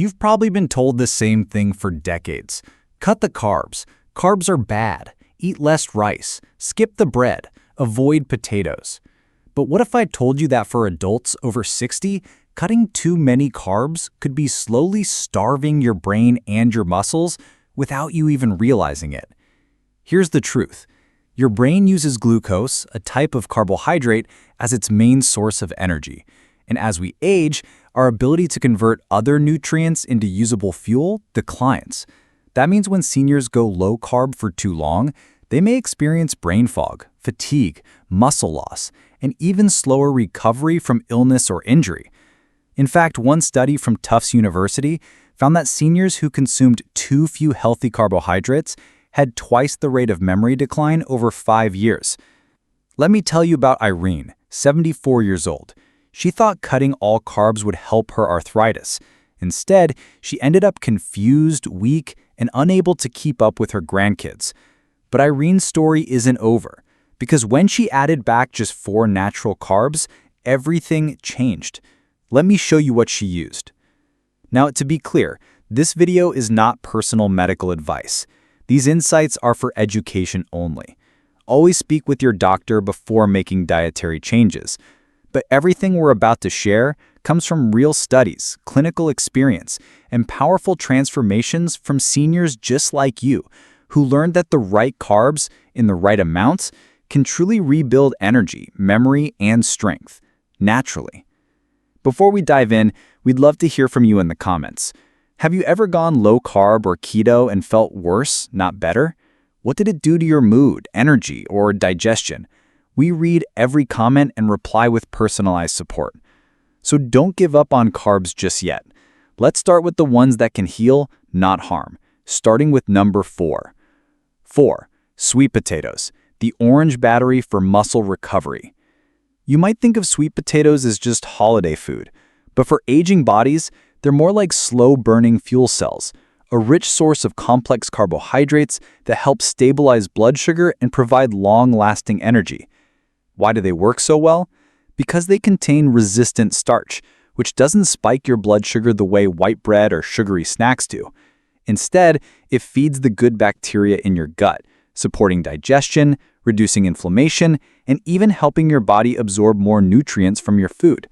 You've probably been told the same thing for decades. Cut the carbs. Carbs are bad. Eat less rice. Skip the bread. Avoid potatoes. But what if I told you that for adults over 60, cutting too many carbs could be slowly starving your brain and your muscles without you even realizing it? Here's the truth. Your brain uses glucose, a type of carbohydrate, as its main source of energy. And as we age, our ability to convert other nutrients into usable fuel declines. That means when seniors go low carb for too long, they may experience brain fog, fatigue, muscle loss, and even slower recovery from illness or injury. In fact, one study from Tufts University found that seniors who consumed too few healthy carbohydrates had twice the rate of memory decline over 5 years. Let me tell you about Irene, 74 years old. She thought cutting all carbs would help her arthritis. Instead, she ended up confused, weak, and unable to keep up with her grandkids. But Irene's story isn't over, because when she added back just 4 natural carbs, everything changed. Let me show you what she used. Now, to be clear, this video is not personal medical advice. These insights are for education only. Always speak with your doctor before making dietary changes. But everything we're about to share comes from real studies, clinical experience, and powerful transformations from seniors just like you, who learned that the right carbs, in the right amounts, can truly rebuild energy, memory, and strength, naturally. Before we dive in, we'd love to hear from you in the comments. Have you ever gone low carb or keto and felt worse, not better? What did it do to your mood, energy, or digestion? We read every comment and reply with personalized support. So don't give up on carbs just yet. Let's start with the ones that can heal, not harm, starting with number 4. 4. Sweet potatoes, the orange battery for muscle recovery. You might think of sweet potatoes as just holiday food, but for aging bodies, they're more like slow-burning fuel cells, a rich source of complex carbohydrates that help stabilize blood sugar and provide long-lasting energy. Why do they work so well? Because they contain resistant starch, which doesn't spike your blood sugar the way white bread or sugary snacks do. Instead, it feeds the good bacteria in your gut, supporting digestion, reducing inflammation, and even helping your body absorb more nutrients from your food.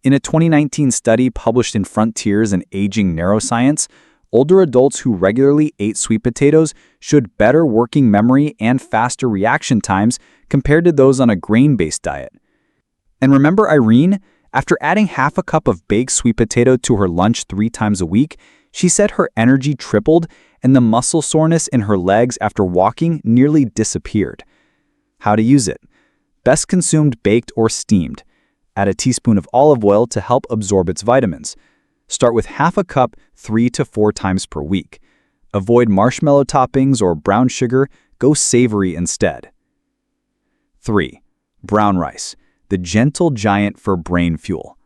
In a 2019 study published in Frontiers in Aging Neuroscience, older adults who regularly ate sweet potatoes showed better working memory and faster reaction times compared to those on a grain-based diet. And remember Irene? After adding half a cup of baked sweet potato to her lunch 3 times a week, she said her energy tripled and the muscle soreness in her legs after walking nearly disappeared. How to use it? Best consumed baked or steamed. Add a teaspoon of olive oil to help absorb its vitamins. Start with half a cup 3 to 4 times per week. Avoid marshmallow toppings or brown sugar, go savory instead. 3. Brown rice, the gentle giant for brain fuel.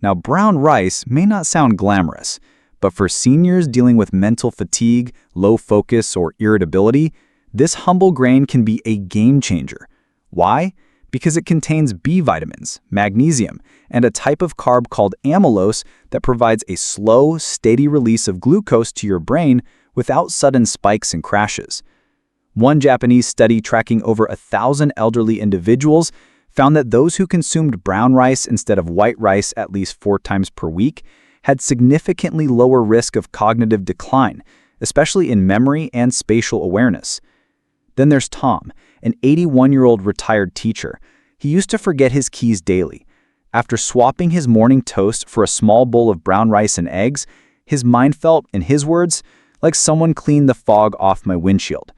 Now, brown rice may not sound glamorous, but for seniors dealing with mental fatigue, low focus, or irritability, this humble grain can be a game changer. Why? Because it contains B vitamins, magnesium, and a type of carb called amylose that provides a slow, steady release of glucose to your brain without sudden spikes and crashes. One Japanese study tracking over 1,000 elderly individuals found that those who consumed brown rice instead of white rice at least 4 times per week had significantly lower risk of cognitive decline, especially in memory and spatial awareness. Then there's Tom, an 81-year-old retired teacher. He used to forget his keys daily. After swapping his morning toast for a small bowl of brown rice and eggs, his mind felt, in his words, like someone cleaned the fog off my windshield.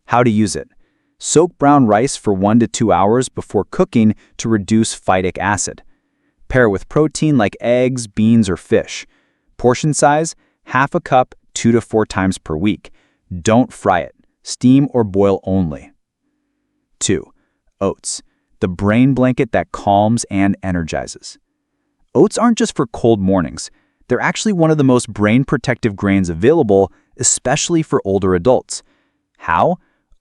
How to use it? Soak brown rice for 1 to 2 hours before cooking to reduce phytic acid. Pair it with protein like eggs, beans, or fish. Portion size, half a cup 2 to 4 times per week. Don't fry it. Steam or boil only. 2. Oats, the brain blanket that calms and energizes. Oats aren't just for cold mornings. They're actually one of the most brain-protective grains available, especially for older adults. How?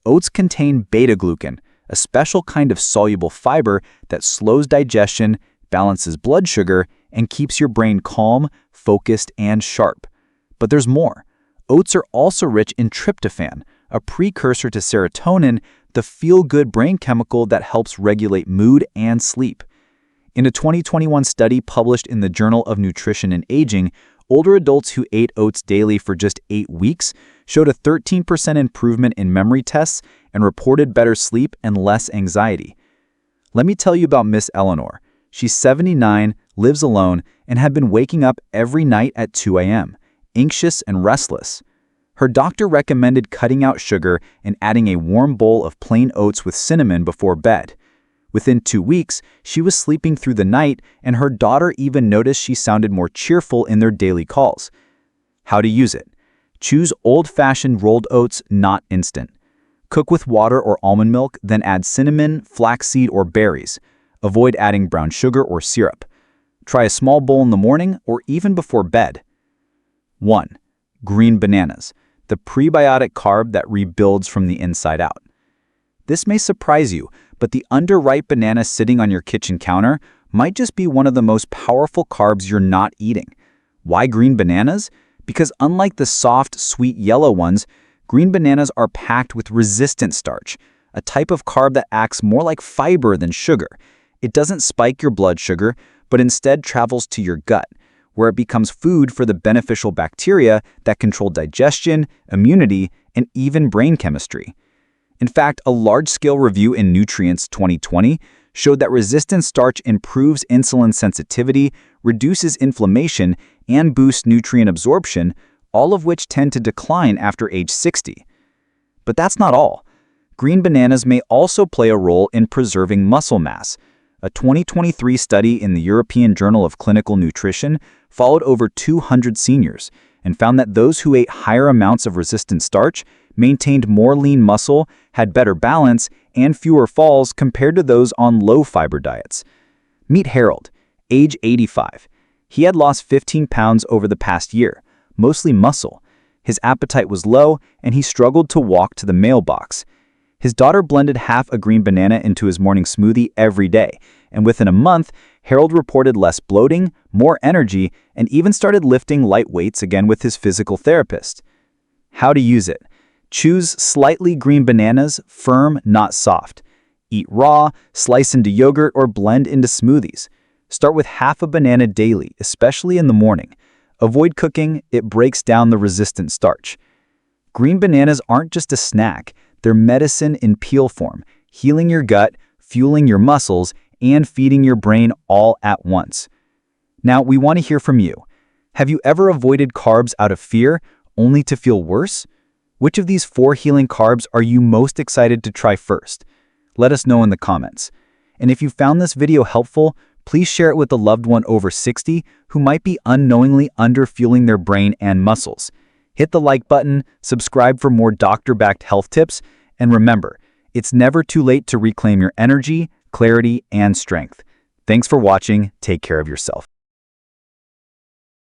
Oats contain beta-glucan, a special kind of soluble fiber that slows digestion, balances blood sugar, and keeps your brain calm, focused, and sharp. But there's more. Oats are also rich in tryptophan, a precursor to serotonin, the feel-good brain chemical that helps regulate mood and sleep. In a 2021 study published in the Journal of Nutrition and Aging, older adults who ate oats daily for just 8 weeks showed a 13% improvement in memory tests and reported better sleep and less anxiety. Let me tell you about Miss Eleanor. She's 79, lives alone, and had been waking up every night at 2 a.m., anxious and restless. Her doctor recommended cutting out sugar and adding a warm bowl of plain oats with cinnamon before bed. Within 2 weeks, she was sleeping through the night, and her daughter even noticed she sounded more cheerful in their daily calls. How to use it. Choose old-fashioned rolled oats, not instant. Cook with water or almond milk, then add cinnamon, flaxseed, or berries. Avoid adding brown sugar or syrup. Try a small bowl in the morning or even before bed. 1. Green bananas, the prebiotic carb that rebuilds from the inside out. This may surprise you, but the underripe banana sitting on your kitchen counter might just be one of the most powerful carbs you're not eating. Why green bananas? Because unlike the soft, sweet yellow ones, green bananas are packed with resistant starch, a type of carb that acts more like fiber than sugar. It doesn't spike your blood sugar, but instead travels to your gut, where it becomes food for the beneficial bacteria that control digestion, immunity, and even brain chemistry. In fact, a large-scale review in Nutrient 2020 showed that resistant starch improves insulin sensitivity, reduces inflammation, and boosts nutrient absorption, all of which tend to decline after age 60. But that's not all. Green bananas may also play a role in preserving muscle mass. A 2023 study in the European Journal of Clinical Nutrition followed over 200 seniors and found that those who ate higher amounts of resistant starch maintained more lean muscle, had better balance, and fewer falls compared to those on low-fiber diets. Meet Harold, age 85. He had lost 15 pounds over the past year, mostly muscle. His appetite was low, and he struggled to walk to the mailbox. His daughter blended half a green banana into his morning smoothie every day, and within a month, Harold reported less bloating, more energy, and even started lifting light weights again with his physical therapist. How to use it. Choose slightly green bananas, firm, not soft. Eat raw, slice into yogurt, or blend into smoothies. Start with half a banana daily, especially in the morning. Avoid cooking, it breaks down the resistant starch. Green bananas aren't just a snack, they're medicine in peel form, healing your gut, fueling your muscles, and feeding your brain all at once. Now, we want to hear from you. Have you ever avoided carbs out of fear, only to feel worse? Which of these 4 healing carbs are you most excited to try first? Let us know in the comments. And if you found this video helpful, please share it with a loved one over 60 who might be unknowingly underfueling their brain and muscles. Hit the like button, subscribe for more doctor-backed health tips, and remember, it's never too late to reclaim your energy, clarity, and strength. Thanks for watching. Take care of yourself.